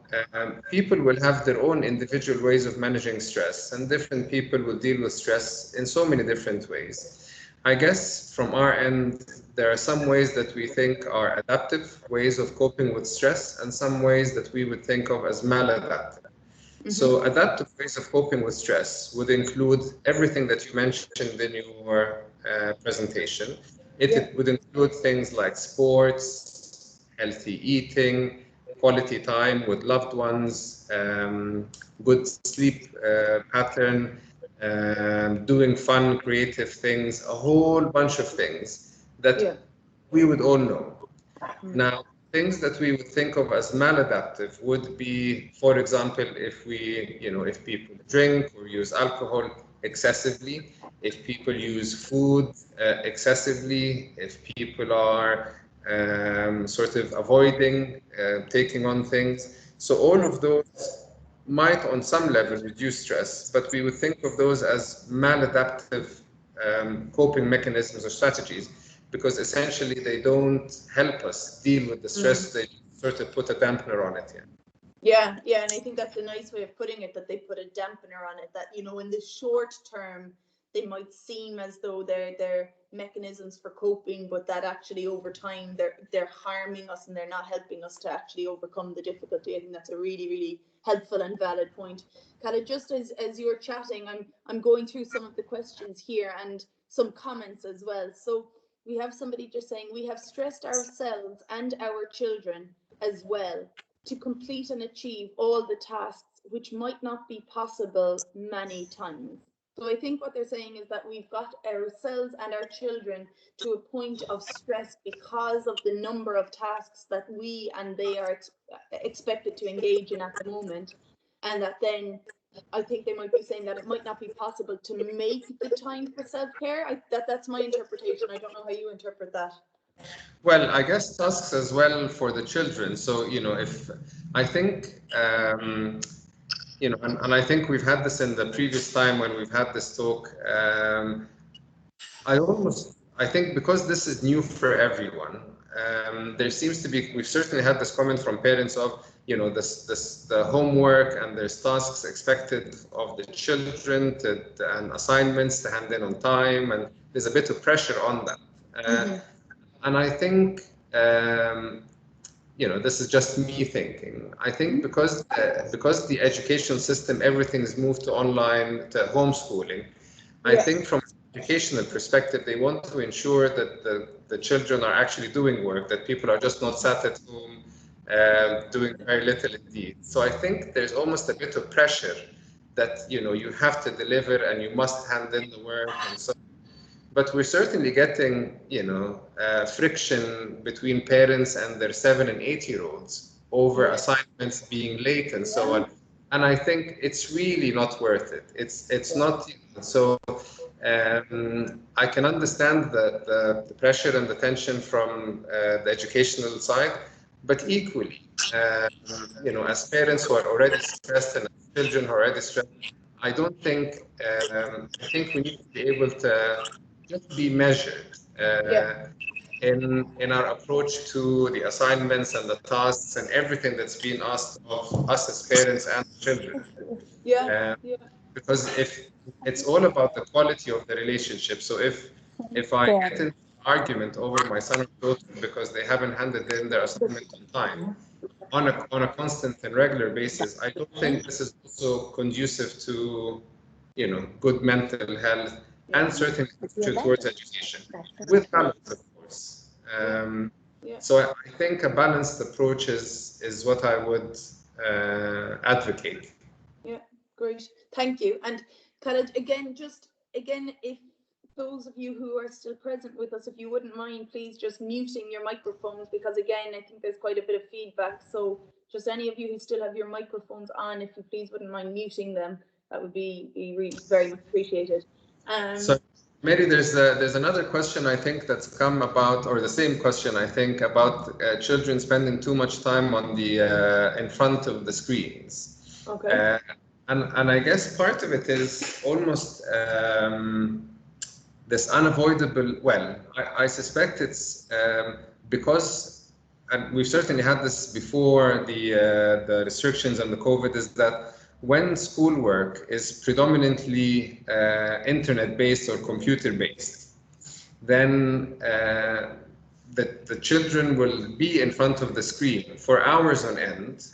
people will have their own individual ways of managing stress, and different people will deal with stress in so many different ways. I guess from our end, there are some ways that we think are adaptive ways of coping with stress, and some ways that we would think of as maladaptive. So adaptive ways of coping with stress would include everything that you mentioned in your presentation. It would include things like sports, healthy eating, quality time with loved ones, good sleep pattern, doing fun, creative things, a whole bunch of things that we would all know. Now, things that we would think of as maladaptive would be, for example, if if people drink or use alcohol excessively, if people use food excessively, if people are sort of avoiding taking on things. So all of those might on some level reduce stress, but we would think of those as maladaptive coping mechanisms or strategies, because essentially they don't help us deal with the stress. They sort of put a dampener on it. Yeah, and I think that's a nice way of putting it, that they put a dampener on it, that, you know, in the short term, they might seem as though they're mechanisms for coping, but that actually over time they're harming us and they're not helping us to actually overcome the difficulty. I think that's a really, really helpful and valid point. Cara, just as you were chatting, I'm going through some of the questions here and some comments as well. So we have somebody just saying, we have stressed ourselves and our children as well to complete and achieve all the tasks which might not be possible many times. So I think what they're saying is that we've got ourselves and our children to a point of stress because of the number of tasks that we and they are expected to engage in at the moment. And that then I think they might be saying that it might not be possible to make the time for self-care. That's my interpretation. I don't know how you interpret that. Well, I guess tasks as well for the children. So, if I think, and I think we've had this in the previous time when we've had this talk. I think because this is new for everyone, there seems to be, we've certainly had this comment from parents of, the homework and there's tasks expected of the children and assignments to hand in on time, and there's a bit of pressure on them. And I think, this is just me thinking. I think because the educational system, everything's moved to online, to homeschooling. I think from an educational perspective, they want to ensure that the children are actually doing work, that people are just not sat at home doing very little indeed. So I think there's almost a bit of pressure that, you have to deliver and you must hand in the work and so on. But we're certainly getting, friction between parents and their 7 and 8-year-olds over assignments being late and so on. And I think it's really not worth it. It's not. So I can understand the pressure and the tension from the educational side, but equally, as parents who are already stressed and children who are already stressed, I think we need to be able to just be measured in our approach to the assignments and the tasks and everything that's being asked of us as parents and children. Because if it's all about the quality of the relationship. So if I get into an argument over my son or daughter because they haven't handed in their assignment on time on a constant and regular basis, I don't think this is also conducive to good mental health and certainly towards education, with balance, of course. So I think a balanced approach is what I would advocate. Yeah, great. Thank you. And Khaled, again, if those of you who are still present with us, if you wouldn't mind, please just muting your microphones, because again, I think there's quite a bit of feedback. So just any of you who still have your microphones on, if you please wouldn't mind muting them, that would be really very much appreciated. So Mary, there's another question I think that's come about, or the same question I think, about children spending too much time on the in front of the screens. Okay. And I guess part of it is almost this unavoidable. Well, I suspect it's because, and we've certainly had this before the restrictions and the COVID, is that when schoolwork is predominantly internet-based or computer-based, then the children will be in front of the screen for hours on end,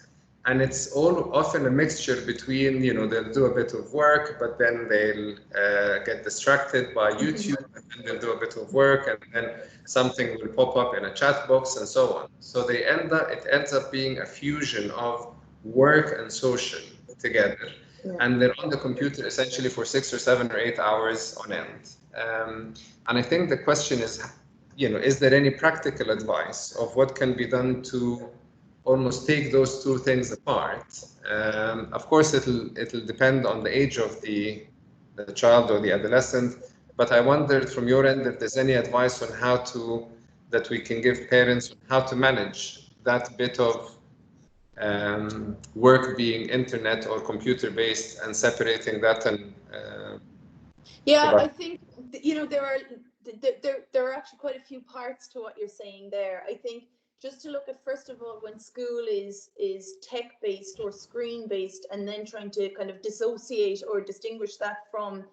and it's all often a mixture between, they'll do a bit of work, but then they'll get distracted by YouTube, and then they'll do a bit of work, and then something will pop up in a chat box and so on. So it ends up being a fusion of work and social together, and they're on the computer essentially for 6 or 7 or 8 hours on end. And I think the question is, is there any practical advice of what can be done to almost take those two things apart? Of course, it'll depend on the age of the child or the adolescent, but I wondered from your end if there's any advice on that we can give parents on how to manage that bit of work being internet or computer based, and separating that. And I think there are actually quite a few parts to what you're saying there. I think just to look at, first of all, when school is tech based or screen based, and then trying to kind of dissociate or distinguish that from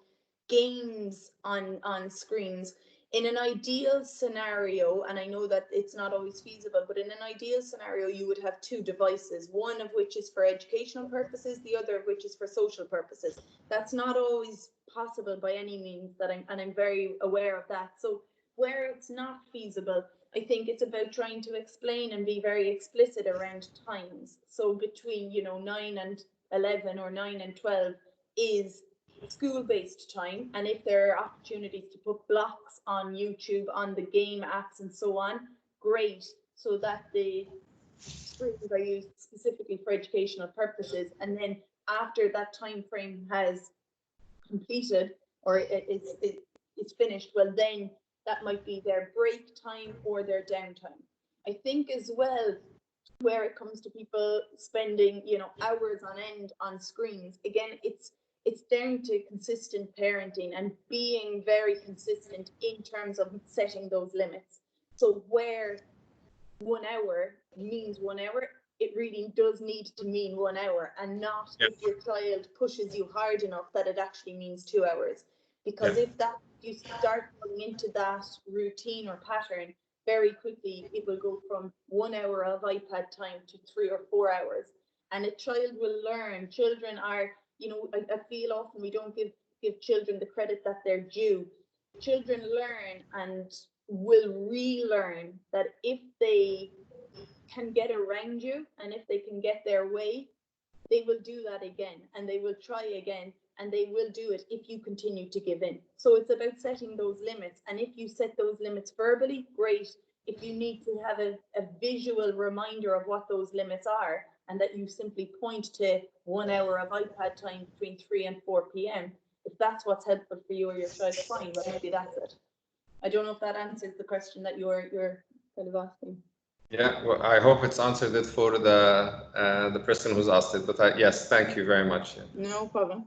games on screens. in an ideal scenario, and I know that it's not always feasible, but in an ideal scenario, you would have two devices, one of which is for educational purposes, the other of which is for social purposes. That's not always possible by any means, and I'm very aware of that. So where it's not feasible, I think it's about trying to explain and be very explicit around times. So between, 9 and 11 or 9 and 12 is school-based time, and if there are opportunities to put blocks on YouTube, on the game apps and so on, great, so that the screens are used specifically for educational purposes. And then after that time frame has completed, or it's finished, well, then that might be their break time or their downtime. I think as well, where it comes to people spending, hours on end on screens, again, it's down to consistent parenting and being very consistent in terms of setting those limits. So where 1 hour means 1 hour, it really does need to mean 1 hour, and not if your child pushes you hard enough that it actually means 2 hours. Because if you start going into that routine or pattern, very quickly it will go from 1 hour of iPad time to 3 or 4 hours. And a child will learn. Children are, I feel often we don't give children the credit that they're due. Children learn and will relearn that if they can get around you and if they can get their way, they will do that again, and they will try again, and they will do it if you continue to give in. So it's about setting those limits, and if you set those limits verbally, great. If you need to have a visual reminder of what those limits are, and that you simply point to 1 hour of iPad time between 3 and 4 p.m., if that's what's helpful for you or your child, fine, well, maybe that's it. I don't know if that answers the question that you're kind of asking. Yeah, well, I hope it's answered it for the person who's asked it. But yes, thank you very much. Yeah. No problem.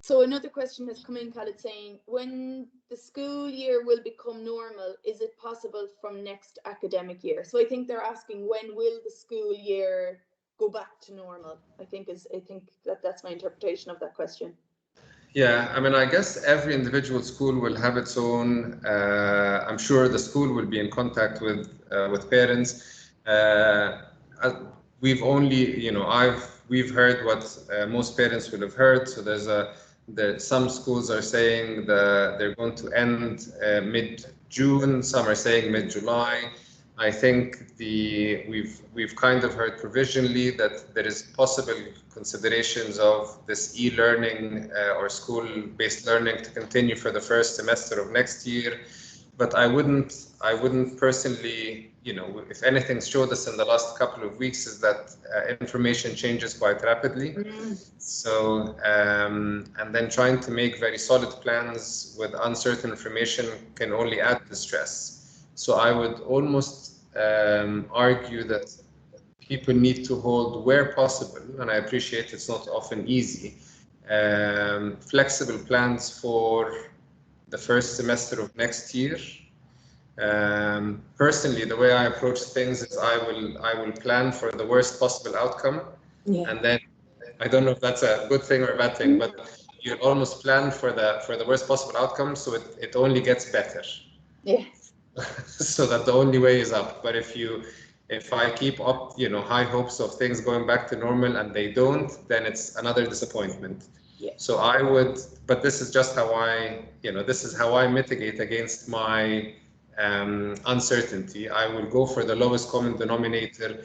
So another question has come in, Khaled, saying, when the school year will become normal, is it possible from next academic year? So I think they're asking, when will the school year go back to normal? I think that's my interpretation of that question. Yeah, I mean, I guess every individual school will have its own. I'm sure the school will be in contact with parents. We've only, we've heard what most parents will have heard. So some schools are saying they're going to end mid-June. Some are saying mid-July. I think we've kind of heard provisionally that there is possible considerations of this e-learning or school-based learning to continue for the first semester of next year. But I wouldn't personally, if anything showed us in the last couple of weeks is that information changes quite rapidly. Mm-hmm. So, and then trying to make very solid plans with uncertain information can only add to stress. So I would almost argue that people need to hold, where possible, and I appreciate it's not often easy, flexible plans for the first semester of next year. Personally, the way I approach things is I will plan for the worst possible outcome, and then I don't know if that's a good thing or a bad thing, but you almost plan for the worst possible outcome, so it only gets better. Yes. So that the only way is up. But if I keep up, high hopes of things going back to normal and they don't, then it's another disappointment. Yeah. So but this is just how this is how I mitigate against my uncertainty. I will go for the lowest common denominator,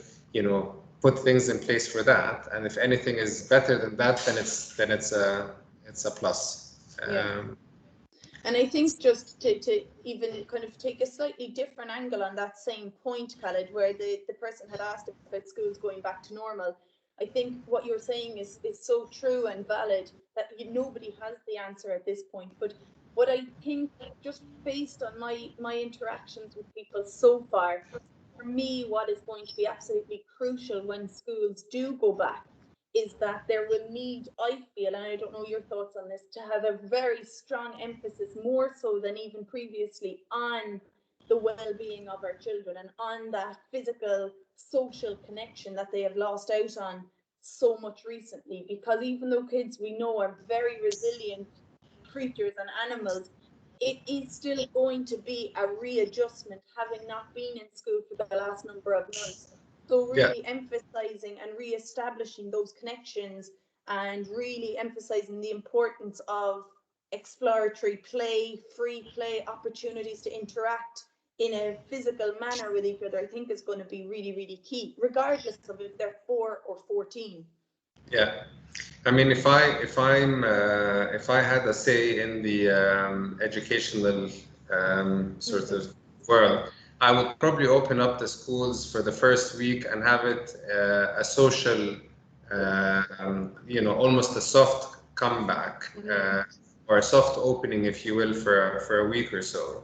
put things in place for that. And if anything is better than that, then it's a plus. Yeah. And I think just to even kind of take a slightly different angle on that same point, Khaled, where the person had asked about schools going back to normal, I think what you're saying is so true and valid that nobody has the answer at this point. But what I think, just based on my interactions with people so far, for me, what is going to be absolutely crucial when schools do go back is that there will need, I feel, and I don't know your thoughts on this, to have a very strong emphasis, more so than even previously, on the well-being of our children and on that physical, social connection that they have lost out on so much recently. Because even though kids, we know, are very resilient creatures and animals, it is still going to be a readjustment, having not been in school for the last number of months. So really emphasizing and re-establishing those connections, and really emphasizing the importance of exploratory play, free play, opportunities to interact in a physical manner with each other, I think is going to be really, really key, regardless of if they're 4 or 14. Yeah. I mean, if I had a say in the educational sort of world, I would probably open up the schools for the first week and have it a social, almost a soft comeback or a soft opening, if you will, for a week or so.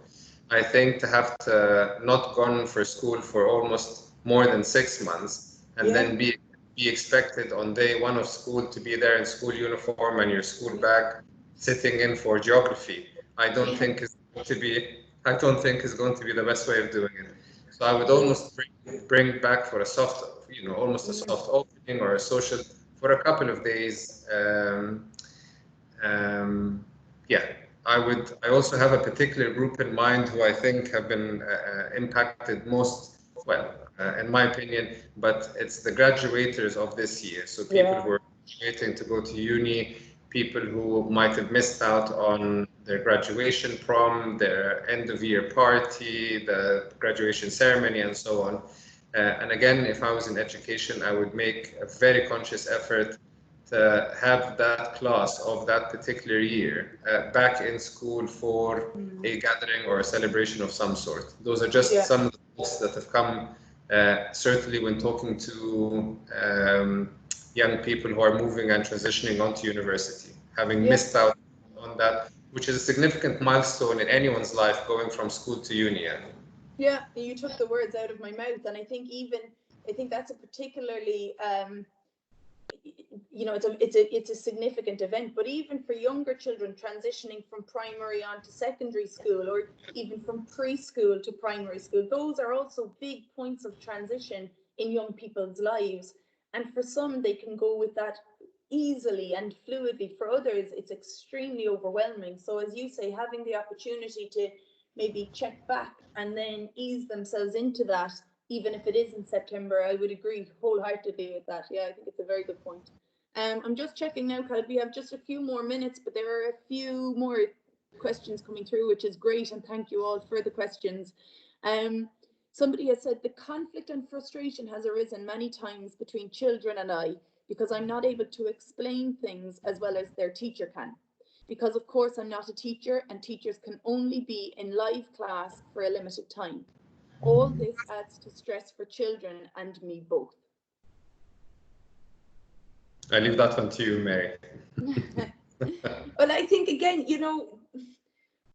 I think to have to not gone for school for almost more than 6 months and then be expected on day one of school to be there in school uniform and your school bag sitting in for geography. I don't think is going to be the best way of doing it. So I would almost bring back for a soft, almost a soft opening or a social for a couple of days. Yeah, I also have a particular group in mind who I think have been impacted most, well, in my opinion, but it's the graduators of this year. So people who are graduating to go to uni, people who might have missed out on their graduation prom, their end of year party, the graduation ceremony, and so on. And again, if I was in education, I would make a very conscious effort to have that class of that particular year back in school for a gathering or a celebration of some sort. Those are just some of the thoughts that have come, certainly when talking to young people who are moving and transitioning onto university, having missed out on that, which is a significant milestone in anyone's life, going from school to uni. Yeah, you took the words out of my mouth, and I think that's a particularly it's a significant event. But even for younger children transitioning from primary on to secondary school, or even from preschool to primary school, those are also big points of transition in young people's lives. And for some, they can go with that easily and fluidly. For others, it's extremely overwhelming. So as you say, having the opportunity to maybe check back and then ease themselves into that, even if it is in September, I would agree wholeheartedly with that. Yeah, I think it's a very good point. I'm just checking now, Khaled. We have just a few more minutes, but there are a few more questions coming through, which is great, and thank you all for the questions. Somebody has said the conflict and frustration has arisen many times between children and I, because I'm not able to explain things as well as their teacher can. Because of course I'm not a teacher, and teachers can only be in live class for a limited time. All this adds to stress for children and me both. I leave that one to you, Mary. Well, I think, again,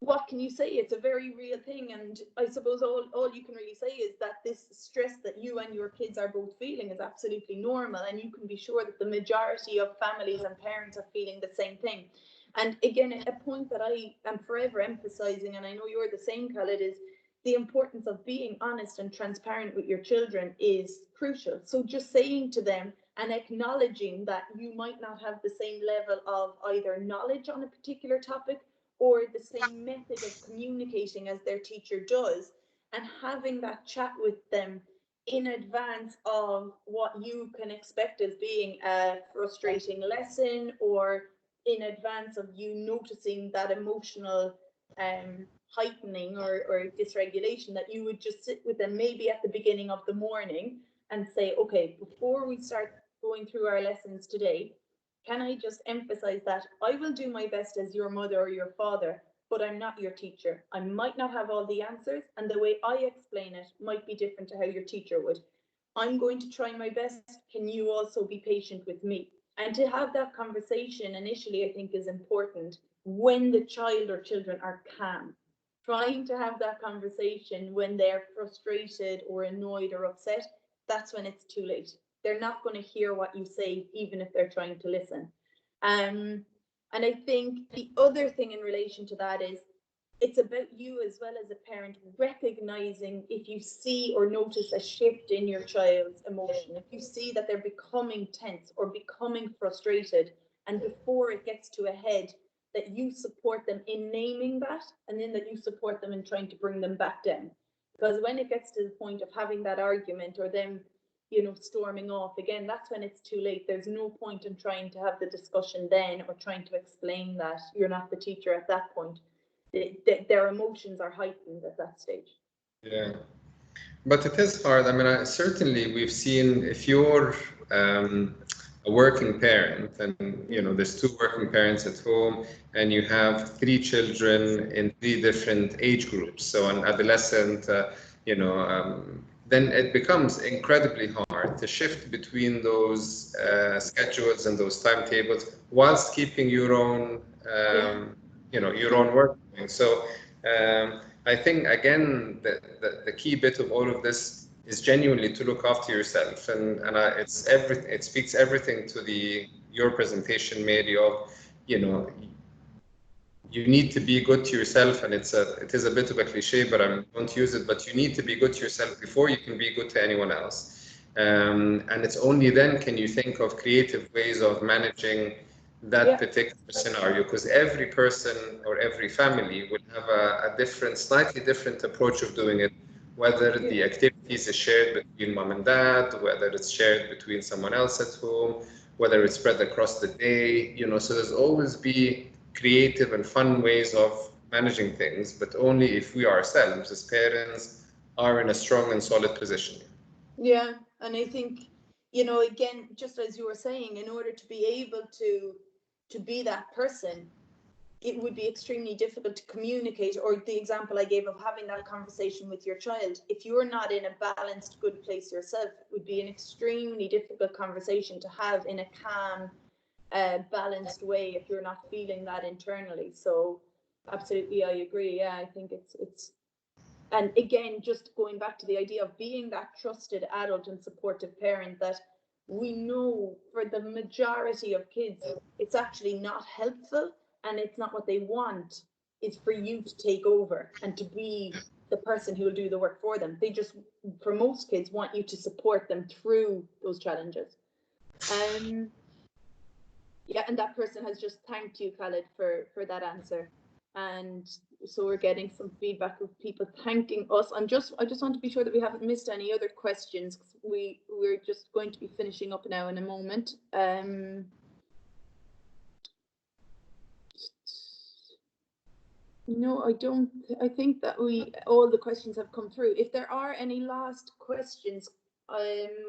what can you say? It's a very real thing. And I suppose all you can really say is that this stress that you and your kids are both feeling is absolutely normal. And you can be sure that the majority of families and parents are feeling the same thing. And again, a point that I am forever emphasizing, and I know you're the same, Khaled, is the importance of being honest and transparent with your children is crucial. So just saying to them and acknowledging that you might not have the same level of either knowledge on a particular topic or the same method of communicating as their teacher does, and having that chat with them in advance of what you can expect as being a frustrating lesson, or in advance of you noticing that emotional heightening or dysregulation, that you would just sit with them maybe at the beginning of the morning and say, okay, before we start going through our lessons today, can I just emphasize that I will do my best as your mother or your father, but I'm not your teacher. I might not have all the answers, and the way I explain it might be different to how your teacher would. I'm going to try my best. Can you also be patient with me? And to have that conversation initially, I think, is important when the child or children are calm. Trying to have that conversation when they're frustrated or annoyed or upset, that's when it's too late. They're not going to hear what you say, even if they're trying to listen. And I think the other thing in relation to that is, it's about you as well as a parent recognizing if you see or notice a shift in your child's emotion, if you see that they're becoming tense or becoming frustrated, and before it gets to a head, that you support them in naming that, and then that you support them in trying to bring them back down. Because when it gets to the point of having that argument or them, you know, storming off again, that's when it's too late. There's no point in trying to have the discussion then or trying to explain that you're not the teacher at that point. Their emotions are heightened at that stage. Yeah, but it is hard. I mean, certainly we've seen if you're a working parent and, you know, there's 2 working parents at home and you have 3 children in 3 different age groups, so an adolescent, you know, then it becomes incredibly hard to shift between those schedules and those timetables whilst keeping your own, you know, your own work. So I think, again, the key bit of all of this is genuinely to look after yourself, and it's everything. It speaks everything to your presentation, Mary, of, you know, you need to be good to yourself, and it is a bit of a cliche, but I won't use it. But you need to be good to yourself before you can be good to anyone else, and it's only then can you think of creative ways of managing that particular scenario, because every person or every family will have a different, slightly different approach of doing it, whether the activities is shared between mom and dad, whether it's shared between someone else at home, whether it's spread across the day, you know, so there's always be creative and fun ways of managing things, but only if we ourselves as parents are in a strong and solid position. Yeah, and I think, you know, again, just as you were saying, in order to be able to be that person, it would be extremely difficult to communicate, or the example I gave of having that conversation with your child. If you're not in a balanced, good place yourself, it would be an extremely difficult conversation to have in a calm, balanced way if you're not feeling that internally. So absolutely, I agree. Yeah, I think it's and again, just going back to the idea of being that trusted adult and supportive parent, that we know for the majority of kids, it's actually not helpful and it's not what they want. It's for you to take over and to be the person who will do the work for them. They just, for most kids, want you to support them through those challenges. Yeah, and that person has just thanked you, Khaled, for that answer. And so we're getting some feedback of people thanking us. I just want to be sure that we haven't missed any other questions. We're just going to be finishing up now in a moment. No, I don't. I think that all the questions have come through. If there are any last questions,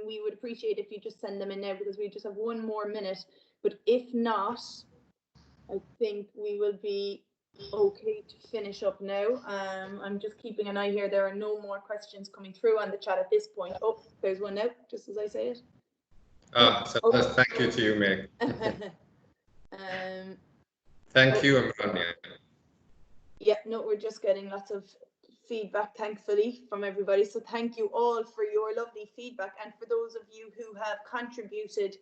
we would appreciate if you just send them in now, because we just have 1 more minute. But if not, I think we will be okay to finish up now. I'm just keeping an eye here. There are no more questions coming through on the chat at this point. Oh, there's one now, just as I say it. Thank you to you, Meg. Thank you, Imran. Yeah, no, we're just getting lots of feedback, thankfully, from everybody. So thank you all for your lovely feedback. And for those of you who have contributed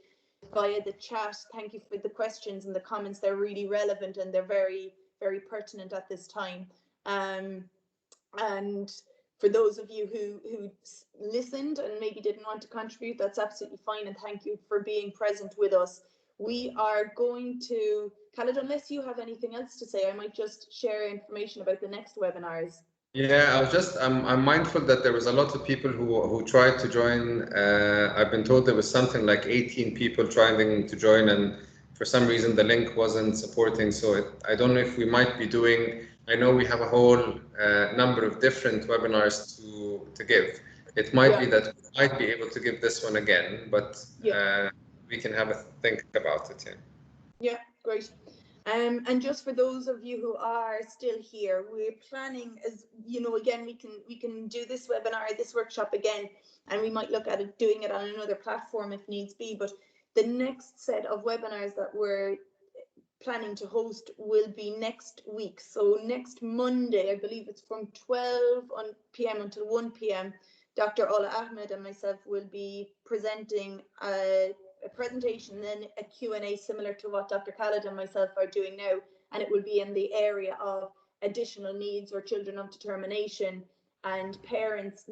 via the chat, thank you for the questions and the comments. They're really relevant and they're very, very pertinent at this time. And for those of you who listened and maybe didn't want to contribute, that's absolutely fine. And thank you for being present with us. We are going to, Khaled, unless you have anything else to say, I might just share information about the next webinars. Yeah, I'm mindful that there was a lot of people who tried to join. I've been told there was something like 18 people trying to join, and for some reason the link wasn't supporting. So I don't know if we might be doing, I know we have a whole number of different webinars to give. It might be that we might be able to give this one again, but we can have a think about it. Yeah, great. And just for those of you who are still here, we're planning, as you know, again, we can do this webinar, this workshop again, and we might look at doing it on another platform if needs be. But the next set of webinars that we're planning to host will be next week. So next Monday, I believe it's from 12 p.m. until 1 p.m. Dr. Ola Ahmed and myself will be presenting a presentation, then a Q&A similar to what Dr. Khaled and myself are doing now, and it will be in the area of additional needs or children of determination and parents,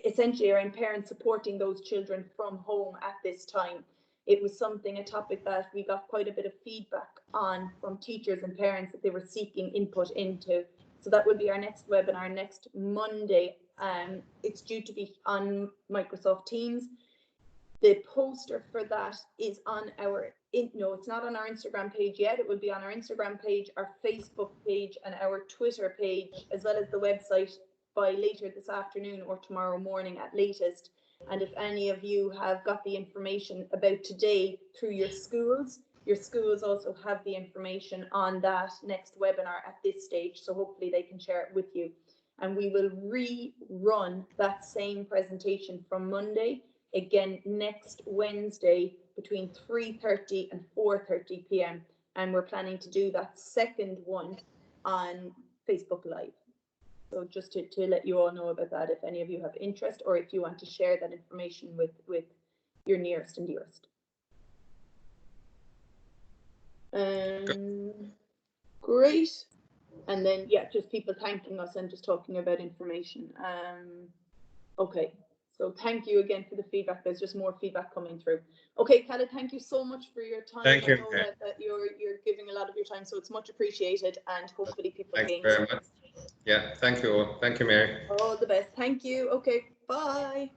essentially around parents supporting those children from home at this time. It was a topic that we got quite a bit of feedback on from teachers and parents that they were seeking input into. So that will be our next webinar next Monday. It's due to be on Microsoft Teams. The poster for that is on our, no, it's not on our Instagram page yet. It will be on our Instagram page, our Facebook page, and our Twitter page, as well as the website by later this afternoon or tomorrow morning at latest. And if any of you have got the information about today through your schools also have the information on that next webinar at this stage. So hopefully they can share it with you. And we will rerun that same presentation from Monday again next Wednesday between 3:30 and 4:30 p.m. And we're planning to do that second one on Facebook Live. So just to let you all know about that, if any of you have interest or if you want to share that information with your nearest and dearest. Great. And then, yeah, just people thanking us and just talking about information. Okay. So thank you again for the feedback. There's just more feedback coming through. Okay, Khaled, thank you so much for your time. Thank you. I know that you're giving a lot of your time, so it's much appreciated, and hopefully people Thanks gain. very much. Yeah, thank you all. Thank you, Mary. All the best. Thank you. Okay, bye.